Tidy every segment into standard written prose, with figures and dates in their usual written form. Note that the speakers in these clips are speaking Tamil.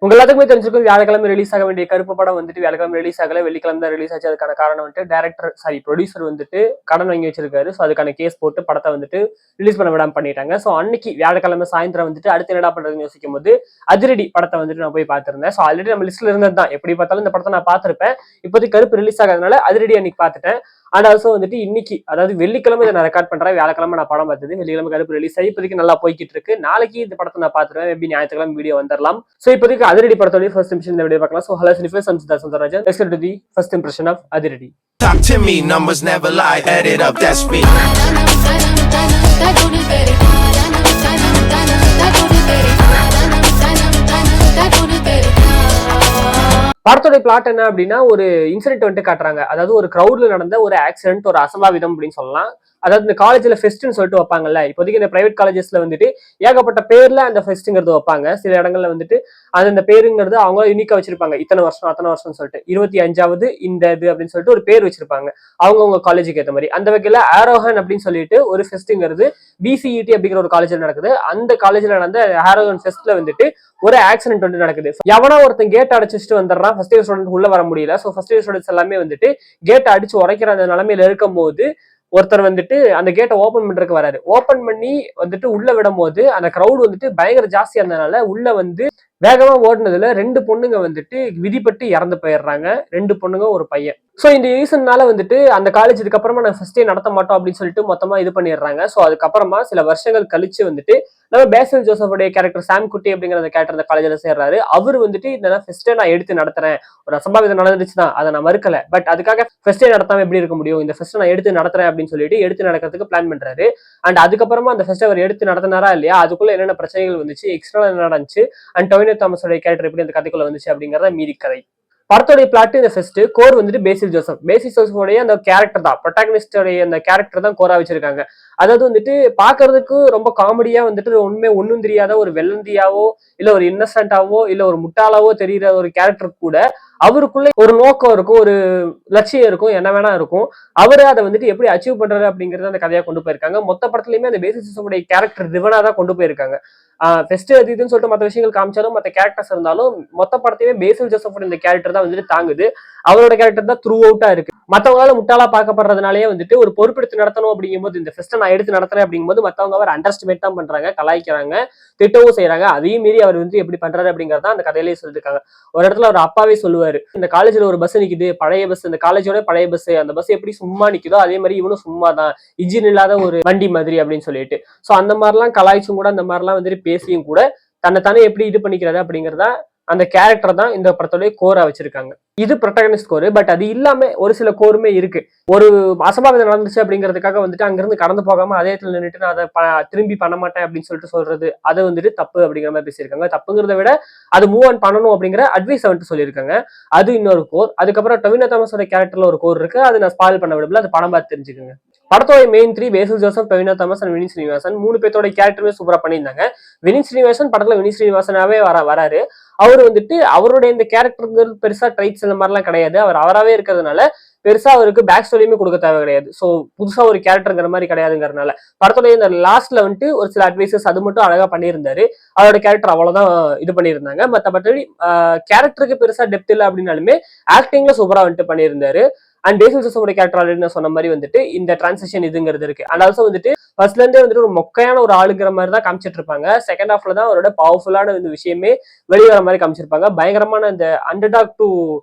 உங்க எல்லாத்துக்குமே தெரிஞ்சிருக்கும் வியாழக்கிழமை ரிலீஸ் ஆக வேண்டிய கருப்பு படம் வந்துட்டு வியாழக்கிழமை ரிலீஸ் ஆகல, வெள்ளிக்கிழமை தான் ரிலீஸ் ஆச்சு. அதுக்கான காரணம் வந்துட்டு ப்ரொடியூசர் வந்துட்டு கடன் வாங்கி வச்சிருக்காரு. ஸோ அதுக்கான கேஸ் போட்டு படத்தை வந்துட்டு ரிலீஸ் பண்ண விடாம பண்ணிட்டாங்க. ஸோ அன்னைக்கு வியாழக்கிழமை சாயந்தரம் வந்துட்டு அடுத்து என்னடா பண்றதுன்னு யோசிக்கும் போது அதிரடி படத்தை வந்துட்டு நான் போய் பார்த்திருந்தேன். ஸோ ஆல்ரெடி நம்ம லிஸ்ட்ல இருந்தது தான், எப்படி பார்த்தாலும் இந்த படத்தை நான் பார்த்திருப்பேன். இப்போதைக்கு கருப்பு ரிலீஸ் ஆகாதனால அதிரடி அன்னைக்கு பார்த்துட்டேன். அண்ட் ஆல்சோ வந்துட்டு இன்னைக்கு, அதாவது வெள்ளிக்கிழமை நான் ரெக்கார்ட் பண்றேன், வியாழக்கிழமை நான் படம் பார்த்தது, வெள்ளிக்கிழமை கருப்பு ரிலீஸ் ஆகி இப்போதைக்கு நல்லா போய்கிட்டு இருக்கு. நாளைக்கு இந்த படத்தை நான் பார்த்துருவேன், எப்படி ஞாயிற்றுக்கிழமை வீடியோ வந்துடலாம். ஸோ இப்போதைக்கு அதிரடி படத்தோட ஃபர்ஸ்ட் இம்ப்ரெஷன் இந்த வீடியோ பார்க்கலாம். So hello cinephiles, I'm Siddharth Sundararajan. Let's get to the first impression of அதிரடி. Talk to me, numbers never lie, add it up, that's me. படத்தோட பிளாட் என்ன அப்படின்னா, ஒரு இன்சிடென்ட் வந்துட்டு காட்டுறாங்க. அதாவது ஒரு கிரௌட்ல நடந்த ஒரு ஆக்சிடென்ட், ஒரு அசம்பாவிதம் அப்படின்னு சொல்லலாம். அதாவது இந்த காலேஜ்ல ஃபெஸ்ட்னு சொல்லிட்டு வைப்பாங்கல்ல, இப்போதைக்கு இந்த பிரைவேட் காலேஜஸ்ல வந்துட்டு ஏகப்பட்ட பேர்ல அந்த ஃபெஸ்ட்ங்கிறது வைப்பாங்க. சில இடங்கள்ல வந்துட்டு அந்த பேருங்கிறது அவங்க யூனிக்கா வச்சிருப்பாங்க. இத்தனை வருஷம் அத்தனை வருஷம்னு சொல்லிட்டு 25வது இந்த இது அப்படின்னு சொல்லிட்டு ஒரு பேர் வச்சிருப்பாங்க அவங்கவுங்க காலேஜுக்கு ஏற்ற மாதிரி. அந்த வகையில ஆரோஹன் அப்படின்னு சொல்லிட்டு ஒரு ஃபெஸ்ட்ங்கிறது பிசிஇடி அப்படிங்கிற ஒரு காலேஜ்ல நடக்குது. அந்த காலேஜ்ல நடந்த ஆரோஹன் ஃபெஸ்ட்ல வந்துட்டு ஒரு ஆக்சிடென்ட் வந்து நடக்குது. எவனா ஒருத்தன் கேட் அடிச்சுட்டு வந்துடுறான், ஃபர்ஸ்ட் இயர் ஸ்டூடெண்ட் உள்ள வர முடியல. ஸோ ஃபர்ஸ்ட் இயர் ஸ்டூடெண்ட்ஸ் எல்லாமே வந்துட்டு கேட் அடிச்சு உரைக்கிற அந்த நிலைமையில இருக்கும் போது ஒருத்தர் வந்துட்டு அந்த கேட்டை ஓபன் பண்றதுக்கு வராரு. ஓபன் பண்ணி வந்துட்டு உள்ள விடும் போது அந்த கிரௌட் வந்துட்டு பயங்கர ஜாஸ்தியா இருந்ததுனால உள்ள வந்து வேகமா ஓடுனதுல 2 பொண்ணுங்க வந்துட்டு விதிப்பட்டு இறந்து போயிடுறாங்க. 2 பொண்ணுங்க ஒரு பையன். ஸோ இந்த ரீசன்னால வந்துட்டு அந்த காலேஜ் இதுக்கப்புறமா நான் ஃபர்ஸ்டே நடத்த மாட்டோம் அப்படின்னு சொல்லிட்டு மொத்தமா இது பண்ணிடுறாங்க. ஸோ அதுக்கப்புறமா சில வருஷங்கள் கழிச்சு வந்துட்டு நம்ம பேசில் ஜோசஃபுடைய கேரக்டர் சாம் குட்டி அப்படிங்கிற அந்த கேரக்டர் அந்த காலேஜ்ல சேர்றாரு. அவர் வந்துட்டு இந்த ஃபெஸ்ட்டை நான் எடுத்து நடத்துறேன், ஒரு அசம்பாவிதம் நடந்துச்சு தான், அதை நான் மறுக்கல, பட் அதுக்காக ஃபெஸ்ட்டே நடத்தாம எப்படி இருக்க முடியும், இந்த ஃபெஸ்ட்டை நான் எடுத்து நடத்துறேன் அப்படின்னு சொல்லிட்டு எடுத்து நடக்கிறதுக்கு பிளான் பண்றாரு. அண்ட் அதுக்கப்புறமா அந்த ஃபெஸ்ட்டை அவர் எடுத்து நடத்தினாரா இல்லையா, அதுக்குள்ள என்னென்ன பிரச்சனைகள் வந்துச்சு, எக்ஸ்ட்ரா என்ன நடந்துச்சு, அண்ட் டொவினோ தாமஸோட கேரக்டர் எப்படி அந்த கதைக்குள்ள வந்துச்சு அப்படிங்கறத மீதி கதை. படத்தோடைய பிளாட் இந்த ஃபர்ஸ்ட் கோர் வந்துட்டு பேசில் ஜோசஃபோடைய அந்த கேரக்டர் தான், ப்ரொட்டாகனிஸ்டோடைய அந்த கேரக்டர் தான் கோரா வச்சிருக்காங்க. அதாவது வந்துட்டு பாக்குறதுக்கு ரொம்ப காமெடியா வந்துட்டு ஒண்ணுமே ஒண்ணும் தெரியாத ஒரு வெள்ளந்தியாவோ இல்ல ஒரு இன்னசென்டாவோ இல்ல ஒரு முட்டாளாவோ தெரியுற ஒரு கேரக்டர் கூட அவருக்குள்ள ஒரு நோக்கம் இருக்கும், ஒரு லட்சியம் இருக்கும், என்ன வேணா இருக்கும். அவரு அதை வந்துட்டு எப்படி அச்சீவ் பண்றாரு அப்படிங்கறத அந்த கதையா கொண்டு போயிருக்காங்க. மொத்த படத்துலயுமே அந்த பேசில் ஜோசஃபோடைய கேரக்டர் ரிவனா தான் கொண்டு போயிருக்காங்க. ஃபெஸ்ட் அது இதுன்னு சொல்லிட்டு மற்ற விஷயங்கள் காமிச்சாலும் மற்ற கேரக்டர்ஸ் இருந்தாலும் மொத்த படத்தையுமே பேசில் ஜோசஃபோட இந்த கேரக்டர் தான் வந்துட்டு தாங்குது. அவரோட கேரக்டர் தான் த்ரூ அவுட்டா இருக்கு. மற்றவங்களால முட்டாளா பார்க்கப்படுறதுனாலே வந்துட்டு ஒரு பொறுப்பெடுத்து நடத்தணும் அப்படிங்கும்போது, இந்த ஃபெஸ்ட்டை நான் எடுத்து நடத்துறேன் அப்படிங்கும்போது மற்றவங்க அவர் அண்டர்ஸ்டிமேட் தான் பண்றாங்க, கலாய்க்கிறாங்க, திட்டவும் செய்யறாங்க. அதையும் மீறி அவர் வந்து எப்படி பண்றாரு அப்படிங்கறத அந்த கதையிலேயே சொல்லிருக்காங்க. ஒரு இடத்துல ஒரு அப்பாவே சொல்லுவாரு, இந்த காலேஜ்ல ஒரு பஸ் நிக்குது, பழைய பஸ், இந்த காலேஜோட பழைய பஸ், அந்த பஸ் எப்படி சும்மா நிக்குதோ அதே மாதிரி இவனும் சும்மா தான், இன்ஜின் இல்லாத ஒரு வண்டி மாதிரி அப்படின்னு சொல்லிட்டு. சோ அந்த மாதிரிலாம் கலாய்ச்சும் கூட, அந்த மாதிரிலாம் வந்துட்டு பேசியும் கூட தன்னைத்தானே எப்படி இது பண்ணிக்கிறாரு அப்படிங்கறத அந்த கேரக்டர் தான் இந்த படத்தோட கோரா வச்சிருக்காங்க. இது ப்ரொட்டாகனிஸ்ட் கோர். பட் அது இல்லாம ஒரு சில கோருமே இருக்கு. ஒரு அசம்பாவிதம் நடந்துச்சு அப்படிங்கிறதுக்காக வந்துட்டு அங்கிருந்து கடந்து போகாம அதே இடத்துல நின்றுட்டு நான் அதை திரும்பி பண்ண மாட்டேன் அப்படின்னு சொல்லிட்டு சொல்றது, அதை வந்துட்டு தப்பு அப்படிங்கிற மாதிரி பேசியிருக்காங்க. தப்புங்கிறத விட அது மூவ் ஆன் பண்ணணும் அப்படிங்கிற அட்வைஸ் வந்துட்டு சொல்லியிருக்காங்க. அது இன்னொரு கோர். அதுக்கப்புறம் டொவினோ தாமஸோட கேரக்டர்ல ஒரு கோர் இருக்கு, அது நான் ஸ்பாயில் பண்ண விடல, அது படம் பார்த்து தெரிஞ்சுக்கோங்க. படத்தோட மெயின் 3 பேசில் ஜோசப், டொவினோ தாமஸ் அண்ட் வினித் ஸ்ரீனிவாசன். 3 பேர்த்தோட கேரக்டருமே சூப்பரா பண்ணியிருந்தாங்க. வினித் ஸ்ரீனிவாசன் படத்துல வினித் ஸ்ரீனிவாசனாவே வராரு. அவர் வந்துட்டு அவருடைய இந்த கேரக்டருங்கிறது பெருசா ட்ரைட்ஸ் இந்த மாதிரிலாம் கிடையாது. அவர் அவராவே இருக்கிறதுனால பெருசா அவருக்கு பேக் ஸ்டோரியுமே கொடுக்க தேவை கிடையாது. சோ புதுசா ஒரு கேரக்டர்ங்கிற மாதிரி கிடையாதுங்கிறதுனால படத்தோடைய இந்த லாஸ்ட்ல வந்துட்டு ஒரு சில அட்வைசஸ் அது மட்டும் அழகா பண்ணியிருந்தாரு. அவரோட கேரக்டர் அவ்வளவுதான் இது பண்ணியிருந்தாங்க. மற்றபடி கேரக்டருக்கு பெருசா டெப்த் இல்லை அப்படின்னாலுமே ஆக்டிங்ல சூப்பரா வந்துட்டு பண்ணியிருந்தாரு. அண்ட் பேசில் ஜோசஃபோட கேரக்டர் ஆல்ரெடி நான் சொன்ன மாதிரி வந்துட்டு இந்த டிரான்சிஷன் இதுங்கிறது இருக்கு. அண்ட் ஆல்சோ வந்துட்டு ஃபர்ஸ்ட்ல இருந்தே வந்துட்டு ஒரு மொக்கையான ஒரு ஆளுங்கிற மாதிரி தான் காமிச்சிட்டு இருப்பாங்க. செகண்ட் ஹாஃப்ல தான் அவரோட பவர்ஃபுல்லான இந்த விஷயமே வெளிவர மாதிரி காமிச்சிருப்பாங்க. பயங்கரமான இந்த அண்டர்டாக் டு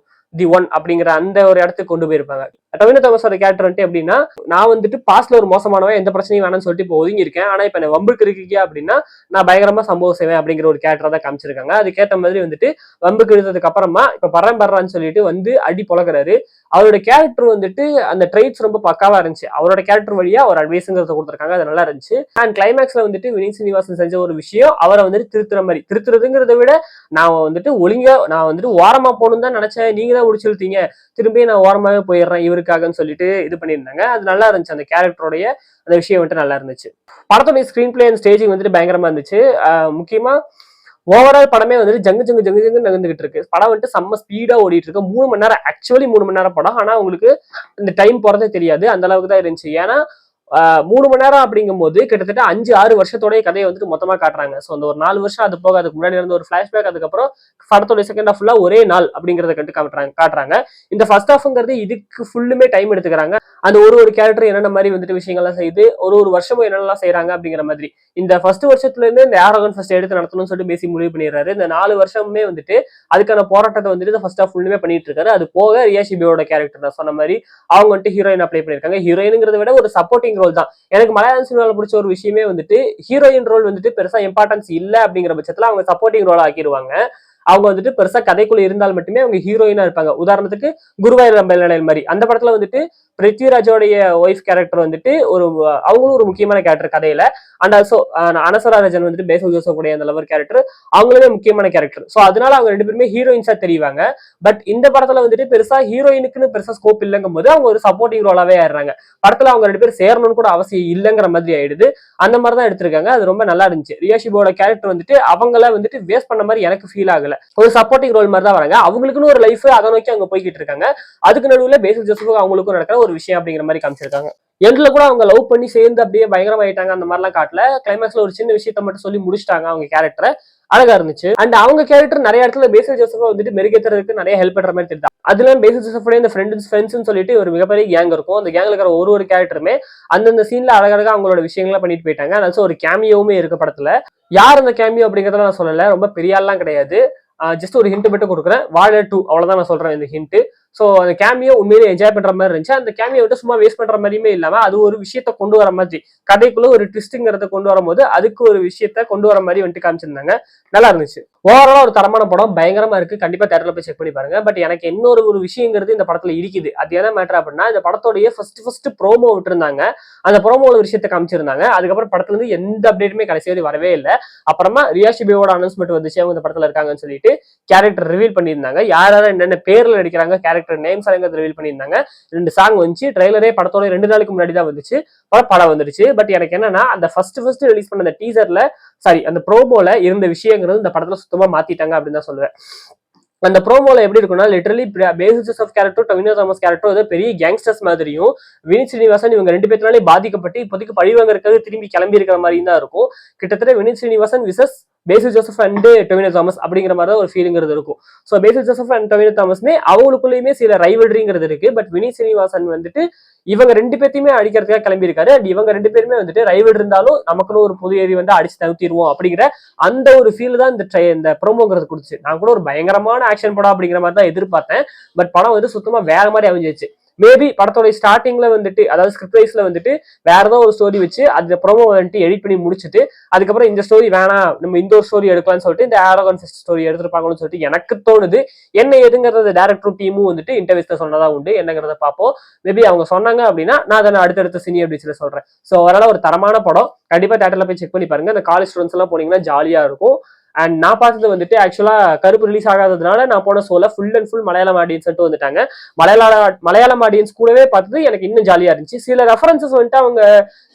தி ஒன் அப்படிங்கிற அந்த ஒரு இடத்துக்கு கொண்டு போயிருப்பாங்க. டொவினோ தாமஸோட கேரக்டர் வந்துட்டு எப்படின்னா, நான் வந்துட்டு பாஸ்ட்ல ஒரு மோசமானவன், எந்த பிரச்சனையும் வேணும்னு சொல்லிட்டு இப்போ ஒதுங்கி இருக்கேன், ஆனா இப்ப நான் வம்புக்கு இருக்கீங்க அப்படின்னா நான் பயங்கரமா சம்பவம் செய்வேன் அப்படிங்கிற ஒரு கேரக்டர் தான் காமிச்சிருக்காங்க. அதுக்கேற்ற மாதிரி வந்துட்டு வம்புக்கு எடுத்ததுக்கு அப்புறமா இப்ப பர்றான்னு சொல்லிட்டு வந்து அடி பொழக்கிறாரு. அவரோட கேரக்டர் வந்துட்டு அந்த ட்ரைட்ஸ் ரொம்ப பக்காவா இருந்துச்சு. அவரோட கேரக்டர் வழியா ஒரு அட்வைஸுங்கிறத கொடுத்துருக்காங்க, அது நல்லா இருந்துச்சு. அண்ட் கிளைமேக்ஸ்ல வந்துட்டு வினித் ஸ்ரீனிவாசன் செஞ்ச ஒரு விஷயம் அவரை வந்துட்டு திருத்துற மாதிரி, திருத்துறதுங்கிறத விட நான் வந்துட்டு ஒழுங்கா நான் வந்துட்டு ஓரமா போகணும்னு தான் நினைச்சேன், நீங்க தான் முடிச்சு இழுத்தீங்க, திரும்பி நான் ஓரமாவே போயிடுறேன் இவருக்காகன்னு சொல்லிட்டு இது பண்ணியிருந்தாங்க. அது நல்லா இருந்துச்சு. அந்த கேரக்டருடைய அந்த விஷயம் வந்துட்டு நல்லா இருந்துச்சு. படத்துடைய ஸ்கிரீன் பிளே அண்ட் ஸ்டேஜிங் வந்துட்டு பயங்கரமா இருந்துச்சு. முக்கியமா ஓவரால் படமே வந்துட்டு ஜங்கு நகர்ந்துகிட்டு இருக்கு. படம் வந்துட்டு செம்ம ஸ்பீடா ஓடிட்டு இருக்கு. 3 மணி நேரம், ஆக்சுவலி 3 மணி நேரம் படம். ஆனா உங்களுக்கு இந்த டைம் போறதே தெரியாது, அந்த அளவுக்கு தான் இருந்துச்சு. ஏன்னா 3 மணி நேரம் அப்படிங்கும்போது கிட்டத்தட்ட 5-6 வருஷத்தோடைய கதையை வந்துட்டு மொத்தமா காட்டுறாங்க. ஸோ அந்த ஒரு 4 வருஷம் அது போக அதுக்கு முன்னாடி இருந்த ஒரு ஃபிளாஷ்பேக், அதுக்கப்புறம் படத்தோட செகண்ட் ஹாஃப் ஃபுல்லா ஒரே நாள் அப்படிங்கறத கண்டு காட்டுறாங்க. இந்த ஃபர்ஸ்ட் ஹாஃப்ங்கிறது இதுக்கு ஃபுல்லுமே டைம் எடுத்துக்கிறாங்க. அந்த ஒரு கேரக்டர் என்னென்ன மாதிரி வந்துட்டு விஷயங்கள்லாம் செய்து ஒரு வருஷமும் என்னென்னலாம் செய்யறாங்க அப்படிங்கிற மாதிரி இந்த ஃபர்ஸ்ட் வருஷத்துல இருந்து இந்த ஆரோகன் ஃபர்ஸ்ட் எடுத்து நடத்தணும்னு சொல்லிட்டு பேசி முடிவு பண்ணிடுறாரு. இந்த 4 வருஷமுமே வந்துட்டு அதுக்கான போராட்டத்தை வந்துட்டு இந்த ஃபர்ஸ்ட் ஹாஃப் ஃபுல்லுமே பண்ணிட்டு இருக்காரு. அது போக ரியா ஷிபியோட கேரக்டர் நான் சொன்ன மாதிரி அவங்க வந்துட்டு ஹீரோயின் அப்ளை பண்ணிருக்காங்க. ஹீரோயினுங்கிறத விட ஒரு சப்போர்ட்டிங் ரோல் தான். எனக்கு மலையாள சினிமாவில் பிடிச்ச ஒரு விஷயமே வந்துட்டு ஹீரோயின் ரோல் வந்துட்டு பெருசா இம்பார்ட்டன்ஸ் இல்ல அப்படிங்கிற பட்சத்துல அவங்க சப்போர்ட்டிங் ரோல் ஆக்கிடுவாங்க. அவங்க வந்துட்டு பெருசா கதைக்குள்ள இருந்தால் மட்டுமே அவங்க ஹீரோயினா இருப்பாங்க. உதாரணத்துக்கு குருவாயூர் ரம்பல் மாதிரி அந்த படத்துல வந்துட்டு பிருத்விராஜோடைய ஒய்ஃப் கேரக்டர் வந்துட்டு அவங்களும் ஒரு முக்கியமான கேரக்டர் கதையில. அண்ட் ஆல்சோ அனசராஜன் வந்துட்டு பேசல் ஜோசப் கூடிய அந்த லவர் கேரக்டர் அவங்களுமே முக்கியமான கேரக்டர். ஸோ அதனால அவங்க 2 பேருமே ஹீரோயின்ஸா தெரிவாங்க. பட் இந்த படத்துல வந்துட்டு பெருசா ஹீரோயினுக்குன்னு பெருசா ஸ்கோப் இல்லைங்கும் போது அவங்க ஒரு சப்போர்ட்டிங் ரோலாவே ஆயிடுறாங்க. படத்துல அவங்க 2 பேரும் சேரணும்னு கூட அவசியம் இல்லைங்கிற மாதிரி ஆயிடுது. அந்த மாதிரி தான் எடுத்திருக்காங்க. அது ரொம்ப நல்லா இருந்துச்சு. ரியா ஷிபோட கேரக்டர் வந்துட்டு அவங்கள வந்துட்டு வேஸ்ட் பண்ண மாதிரி எனக்கு ஃபீல் ஆகல. ஒரு சப்போர்ட்டிங் ரோல் மாதிரி தான் வராங்க. அவங்களுக்குன்னு ஒரு லைஃப் அதை நோக்கி அவங்க போய்கிட்டு இருக்காங்க. அதுக்கு நடுவுல பேசல் ஜோசப் அவங்களுக்கும் நடக்கிற ஒரு விஷயம் அப்படிங்கிற மாதிரி காமிச்சிருக்காங்க. எண்ட்ல கூட அவங்க லவ் பண்ணி சேர்ந்து அப்படியே பயங்கரமாயிட்டாங்க அந்த மாதிரிலாம் காட்டல. கிளைமேக்ஸ்ல ஒரு சின்ன விஷயத்த மட்டும் சொல்லி முடிச்சிட்டாங்க அவங்க கேரக்டரை. அழகா இருந்துச்சு. அண்ட் அவங்க கேரக்டர் நிறைய இடத்துல பேசல் ஜோசப் வந்துட்டு மெருகேத்துறதுக்கு நிறைய ஹெல்ப் பண்ற மாதிரி தெரியுது. அதுல பேசல் ஜோசப் இந்த ஃப்ரெண்ட்ஸ் சொல்லிட்டு ஒரு மிகப்பெரிய கேங் இருக்கும். அந்த கேங்ல இருக்கிற ஒரு கேரக்டருமே அந்தந்த சீன்ல அழகழகா அவங்களோட விஷயங்கள்லாம் பண்ணிட்டு போயிட்டாங்க. அதனால ஒரு கேமியோவுமே இருக்க படத்துல. யார் அந்த கேமியோ அப்படிங்கறத நான் சொல்லல. ரொம்ப பெரிய ஆள்லாம் கிடையாது. ஜஸ்ட் ஒரு ஹிண்ட் மட்டும் கொடுக்குறேன். வாழ 2 அவ்வளவுதான் நான் சொல்றேன் இந்த ஹிண்ட். ஸோ அந்த கேமியோ உண்மையிலே என்ஜாய் பண்ற மாதிரி இருந்துச்சு. அந்த கேமியோ விட்டு சும்மா வேஸ்ட் பண்ற மாதிரியுமே இல்லாம அது ஒரு விஷயத்த கொண்டு வர மாதிரி கதைக்குள்ள ஒரு ட்விஸ்ட்ங்கிறத கொண்டு வரும்போது அதுக்கு ஒரு விஷயத்த கொண்டு வர மாதிரி வந்துட்டு காமிச்சிருந்தாங்க. நல்லா இருந்துச்சு. ஓவராலா ஒரு தரமான படம், பயங்கரமா இருக்கு. கண்டிப்பா தியேட்டர்ல போய் செக் பண்ணி பாருங்க. பட் எனக்கு இன்னொரு விஷயங்கிறது இந்த படத்துல இருக்குது. அது என்ன மேட்டர் அப்படின்னா இந்த படத்தோடைய ஃபர்ஸ்ட் ப்ரோமோ விட்டுருந்தாங்க. அந்த ப்ரோமோல ஒரு விஷயத்த காமிச்சிருந்தாங்க. அதுக்கப்புறம் படத்துல இருந்து எந்த அப்டேட்டுமே கடைசி வரை வரவே இல்லை. அப்புறமா ரியா ஷிபியோட அனௌன்ஸ்மெண்ட் வந்துச்சு அவங்க இந்த படத்துல இருக்காங்கன்னு சொல்லிட்டு கேரக்டர் ரிவீல் பண்ணியிருந்தாங்க. யார் என்னென்ன பேர்ல நடிக்கிறாங்க கேரக்டர் நேம்ஸ் எல்லாம் ரிவீல் பண்ணியிருந்தாங்க. 2 சாங் வந்துச்சு. ட்ரெய்லரே படத்தோட 2 நாளுக்கு முன்னாடி தான் வந்துச்சு. படம் வந்துருச்சு. பட் எனக்கு என்னன்னா அந்த ஃபர்ஸ்ட் ரிலீஸ் பண்ண அந்த டீசர்ல அந்த ப்ரோமோல இருந்த விஷயங்கிறது இந்த படத்துல சுத்தமா மாத்திட்டாங்க அப்படின்னு தான் சொல்லுவேன். அந்த ப்ரோமோல எப்படி இருக்குன்னா literally Basil Joseph character Tovino Thomas character வந்து பெரிய கேங்ஸ்டர்ஸ் மாதிரியும் வினித் ஸ்ரீனிவாசன் இவங்க 2 பேர்னாலே பாதிக்கப்பட்டு இப்போதைக்கு பழிவாங்கறதுக்காக திரும்பி கிளம்பி இருக்கிற மாதிரி தான் இருக்கும். கிட்டத்தட்ட வினித் ஸ்ரீனிவாசன் விசஸ் பேசல் ஜோசப் அண்ட் டொவினோ தாமஸ் அப்படிங்கிற மாதிரி தான் ஒரு ஃபீலிங்கிறது இருக்கும். ஸோ பேசல் ஜோசப் அண்ட் டொவினோ தாமஸ்மே அவங்களுக்குள்ளேயுமே சில ரைவல்ரிங்கிறது இருக்கு. பட் வினித் ஸ்ரீனிவாசன் வந்துட்டு இவங்க 2 பேர்த்தையுமே அடிக்கிறதுக்காக கிளம்பி இருக்காரு. அண்ட் இவங்க 2 பேருமே வந்துட்டு ரைவல் இருந்தாலும் நமக்குன்னு ஒரு புது ஏரி வந்து அடிச்சு தவிர்த்திடுவோம் அப்படிங்கிற அந்த ஒரு ஃபீல் தான் இந்த ப்ரோமோங்கிறது கொடுத்துச்சு. நான் கூட ஒரு பயங்கரமான ஆக்ஷன் படம் அப்படிங்கிற மாதிரி தான் எதிர்பார்த்தேன். பட் படம் வந்து சுத்தமா வேற மாதிரி அமைஞ்சிச்சு. மேபி படத்தோட ஸ்டார்டிங்ல வந்துட்டு அதாவது ஸ்கிரிப்ட் வைஸ்ல வந்துட்டு வேற ஏதோ ஒரு ஸ்டோரி வச்சு அந்த ப்ரோமோ வந்துட்டு எடிட் பண்ணி முடிச்சுட்டு அதுக்கப்புறம் இந்த ஸ்டோரி வேணாம் நம்ம இந்த ஒரு ஸ்டோரி எடுக்கலாம்னு சொல்லிட்டு இந்த ஆரோகன் ஸ்டோரி எடுத்துருப்பாங்கன்னு சொல்லிட்டு எனக்கு தோணுது. என்ன எதுங்கிறது டேரக்டர் டீமும் வந்துட்டு இன்டர்வியூஸ்ல சொன்னதா உண்டு. என்னங்கிறத பார்ப்போம். மேபி அவங்க சொன்னாங்க அப்படின்னா நான் அதை அடுத்தடுத்த சினி அப்படின்னு சொல்றேன். ஸோ அதனால ஒரு தரமான படம். கண்டிப்பா தியேட்டர்ல போய் செக் பண்ணி பாருங்க. இந்த காலேஜ் ஸ்டூடெண்ட்ஸ் எல்லாம் போனீங்கன்னா ஜாலியா இருக்கும். அண்ட் நான் பார்த்தது வந்துட்டு ஆக்சுவலா கருப்பு ரிலீஸ் ஆகாததுனால நான் போன ஷோல full and full Malayalam audience வந்துட்டாங்க. மலையாளம் ஆடியன்ஸ் கூடவே பார்த்தது எனக்கு இன்னும் ஜாலியா இருந்துச்சு. சில ரெஃபரன்சஸ் வந்துட்டு அவங்க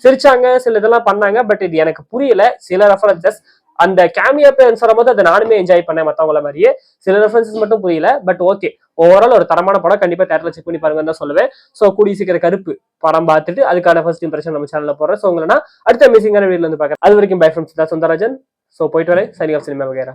சிரிச்சாங்க, சில இதெல்லாம் பண்ணாங்க. பட் இது எனக்கு புரியல. சில ரெஃபரன்சஸ் அந்த கேமியோ பேர் சொல்லும்போது அதை நானுமே என்ஜாய் பண்ணேன் மற்றவங்கள மாதிரியே. சில ரெஃபரன்சஸ் மட்டும் புரியல. பட் ஓகே, ஓவரால் ஒரு தரமான படம். கண்டிப்பா தியேட்டர்ல செக் பண்ணி பாருங்கன்னு தான் சொல்லுவேன். ஸோ கூடிய சீக்கிரம் கருப்பு படம் பார்த்துட்டு அதுக்கான ஃபர்ஸ்ட் இம்ப்ரெஷன் நம்ம சேனல்ல போடுறேன். ஸோ உங்களை நான் அடுத்த அமேசிங்கான வீடியோல வந்து பார்க்குறேன். அது வரைக்கும் bye from Siddharth Sundararajan. So போயிட்டு வரேன். Signing off cinema வகைரா.